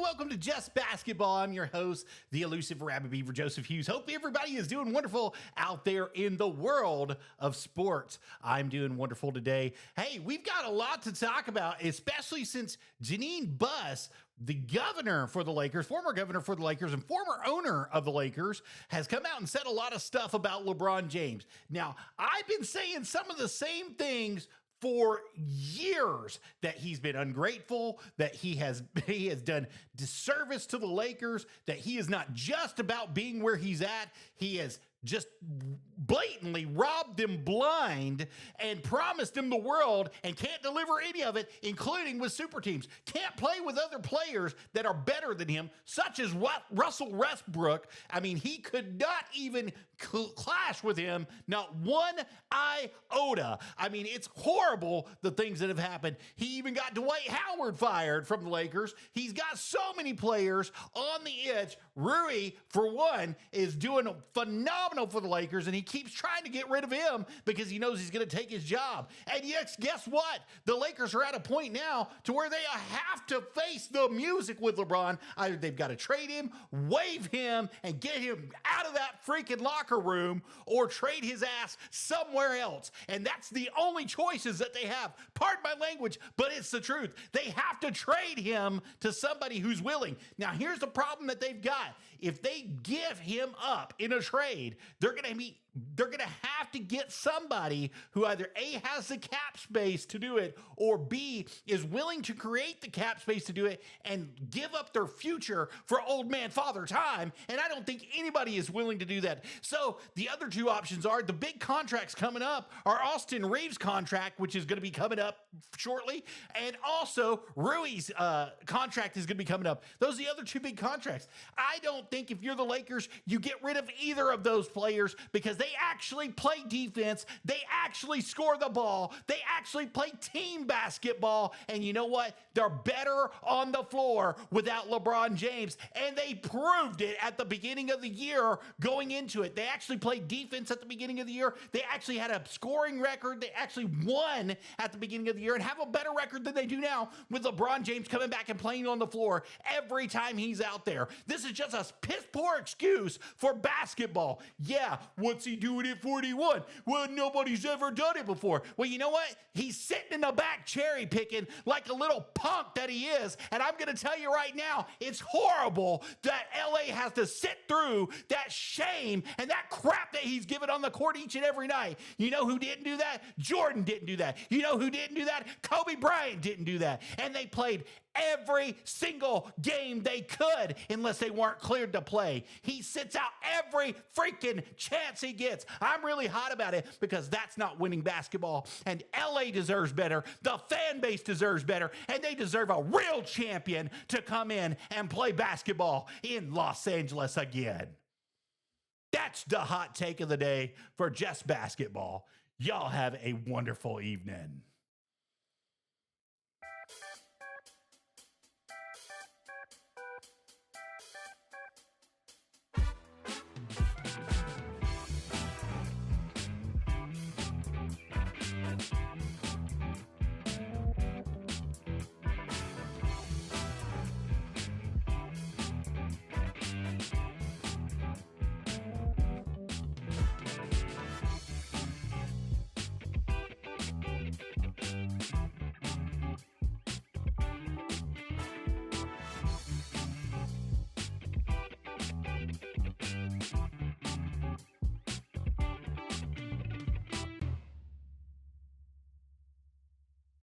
welcome to Just Basketball. I'm your host, the elusive Arabbidb3aver Joseph Hughes. Hope everybody is doing wonderful out there in the world of sports. I'm doing wonderful today. Hey, we've got a lot to talk about, especially since J.Buss, the governor for the Lakers, former governor for the Lakers and former owner of the Lakers, has come out and said a lot of stuff about LeBron James. Now, I've been saying some of the same things for years, that he's been ungrateful, that he has done disservice to the Lakers, that he is not just about being where he's at, he has just blatantly robbed them blind and promised them the world and can't deliver any of it, including with super teams. Can't play with other players that are better than him, such as Russell Westbrook. I mean, he could not even clash with him, not one iota. I mean, it's horrible, the things that have happened. He even got Dwight Howard fired from the Lakers. He's got so many players on the edge. Rui, for one, is doing phenomenal for the Lakers, and he keeps trying to get rid of him because he knows he's going to take his job. And yes, guess what? The Lakers are at a point now to where they have to face the music with LeBron. Either they've got to trade him, waive him, and get him out of that freaking locker room, or trade his ass somewhere else. And that's the only choices that they have. Pardon my language, but it's the truth. They have to trade him to somebody who's willing. Now, here's the problem that they've got. If they give him up in a trade, they're going to have to get somebody who either A, has the cap space to do it, or B, is willing to create the cap space to do it and give up their future for old man father time. And I don't think anybody is willing to do that. So the other two options are the big contracts coming up are Austin Reeves' contract, which is going to be coming up shortly, and also Rui's contract is going to be coming up. Those are the other two big contracts. I don't think if you're the Lakers, you get rid of either of those players, because they actually play defense. They actually score the ball. They actually play team basketball. And you know what? They're better on the floor without LeBron James. And they proved it at the beginning of the year going into it. They actually played defense at the beginning of the year. They actually had a scoring record. They actually won at the beginning of the year and have a better record than they do now with LeBron James coming back and playing on the floor every time he's out there. This is just a piss poor excuse for basketball. Yeah, what's he doing at 41? Well, nobody's ever done it before. Well, you know what? He's sitting in the back cherry picking like a little punk that he is. And I'm going to tell you right now, it's horrible that LA has to sit through that shame and that crap that he's given on the court each and every night. You know who didn't do that? Jordan didn't do that. You know who didn't do that? Kobe Bryant didn't do that. And they played every single game they could unless they weren't cleared to play. He sits out every freaking chance he gets. I'm really hot about it because that's not winning basketball, and LA deserves better. The fan base deserves better, and they deserve a real champion to come in and play basketball in Los Angeles again. That's the hot take of the day for Just Basketball. Y'all have a wonderful evening.